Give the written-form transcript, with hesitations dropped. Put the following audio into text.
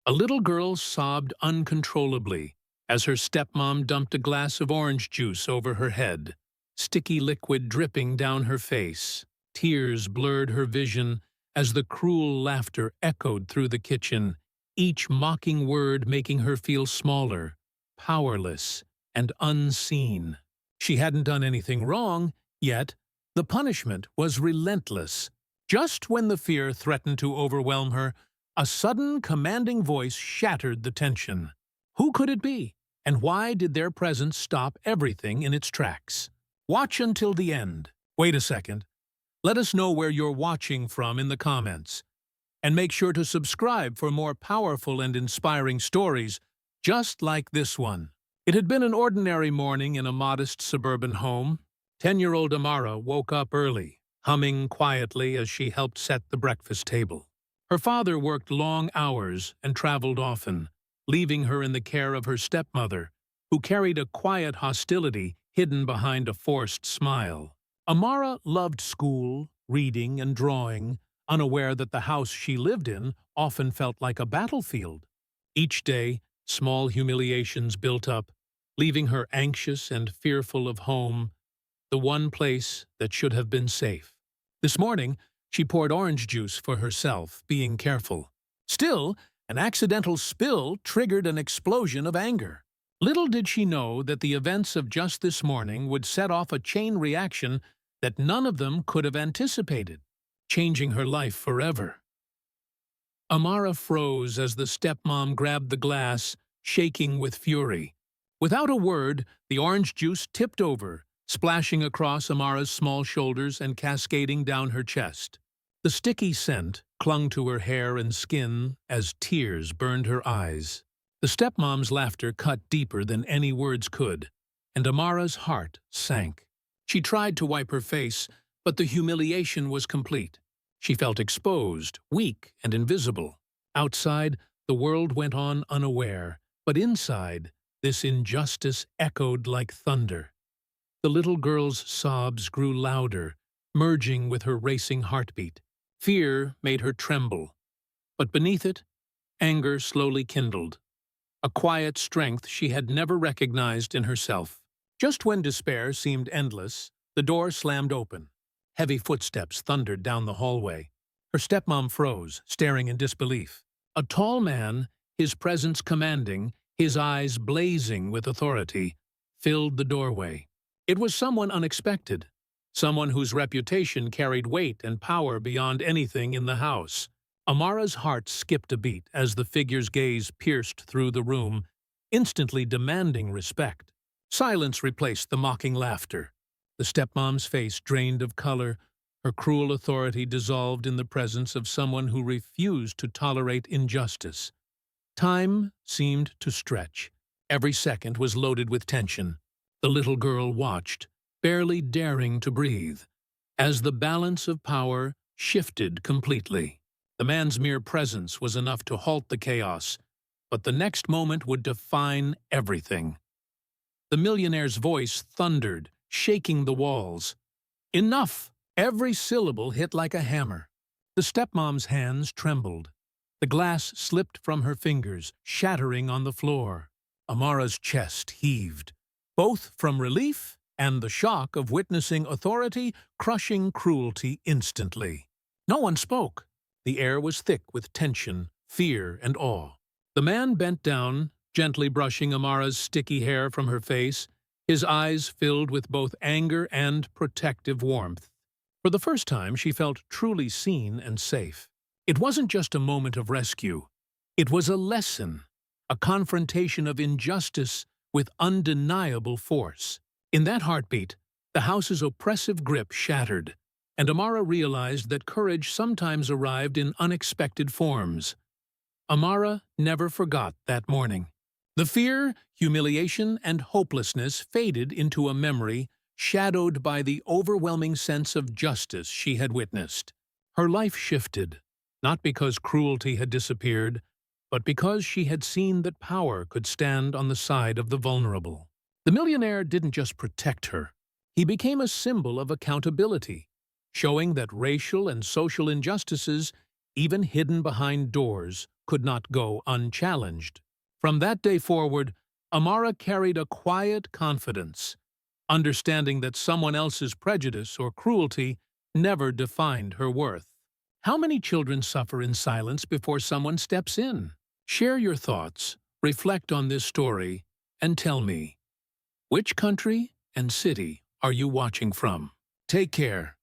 A little girl sobbed uncontrollably as her stepmom dumped a glass of orange juice over her head, sticky liquid dripping down her face. Tears blurred her vision as the cruel laughter echoed through the kitchen, each mocking word making her feel smaller, powerless, and unseen. She hadn't done anything wrong, yet the punishment was relentless. Just when the fear threatened to overwhelm her, a sudden, commanding voice shattered the tension. Who could it be? And why did their presence stop everything in its tracks? Watch until the end. Wait a second. Let us know where you're watching from in the comments. And make sure to subscribe for more powerful and inspiring stories just like this one. It had been an ordinary morning in a modest suburban home. 10-year-old Amara woke up early, humming quietly as she helped set the breakfast table. Her father worked long hours and traveled often, leaving her in the care of her stepmother, who carried a quiet hostility hidden behind a forced smile. Amara loved school, reading, and drawing, unaware that the house she lived in often felt like a battlefield. Each day, small humiliations built up, leaving her anxious and fearful of home, the one place that should have been safe. This morning, she poured orange juice for herself, being careful. Still, an accidental spill triggered an explosion of anger. Little did she know that the events of just this morning would set off a chain reaction that none of them could have anticipated, changing her life forever. Amara froze as the stepmom grabbed the glass, shaking with fury. Without a word, the orange juice tipped over, splashing across Amara's small shoulders and cascading down her chest. The sticky scent clung to her hair and skin as tears burned her eyes. The stepmom's laughter cut deeper than any words could, and Amara's heart sank. She tried to wipe her face, but the humiliation was complete. She felt exposed, weak, and invisible. Outside, the world went on unaware, but inside, this injustice echoed like thunder. The little girl's sobs grew louder, merging with her racing heartbeat. Fear made her tremble, but beneath it, anger slowly kindled, a quiet strength she had never recognized in herself. Just when despair seemed endless, the door slammed open. Heavy footsteps thundered down the hallway. Her stepmom froze, staring in disbelief. A tall man, his presence commanding, his eyes blazing with authority, filled the doorway. It was someone unexpected, someone whose reputation carried weight and power beyond anything in the house. Amara's heart skipped a beat as the figure's gaze pierced through the room, instantly demanding respect. Silence replaced the mocking laughter. The stepmom's face drained of color, her cruel authority dissolved in the presence of someone who refused to tolerate injustice. Time seemed to stretch. Every second was loaded with tension. The little girl watched, barely daring to breathe, as the balance of power shifted completely. The man's mere presence was enough to halt the chaos, but the next moment would define everything. The millionaire's voice thundered, shaking the walls. Enough! Every syllable hit like a hammer. The stepmom's hands trembled. The glass slipped from her fingers, shattering on the floor. Amara's chest heaved, both from relief and the shock of witnessing authority crushing cruelty instantly. No one spoke. The air was thick with tension, fear, and awe. The man bent down, gently brushing Amara's sticky hair from her face, his eyes filled with both anger and protective warmth. For the first time, she felt truly seen and safe. It wasn't just a moment of rescue. It was a lesson, a confrontation of injustice with undeniable force. In that heartbeat, the house's oppressive grip shattered, and Amara realized that courage sometimes arrived in unexpected forms. Amara never forgot that morning. The fear, humiliation, and hopelessness faded into a memory shadowed by the overwhelming sense of justice she had witnessed. Her life shifted, not because cruelty had disappeared, but because she had seen that power could stand on the side of the vulnerable. The millionaire didn't just protect her. He became a symbol of accountability, showing that racial and social injustices, even hidden behind doors, could not go unchallenged. From that day forward, Amara carried a quiet confidence, understanding that someone else's prejudice or cruelty never defined her worth. How many children suffer in silence before someone steps in? Share your thoughts, reflect on this story, and tell me, which country and city are you watching from? Take care.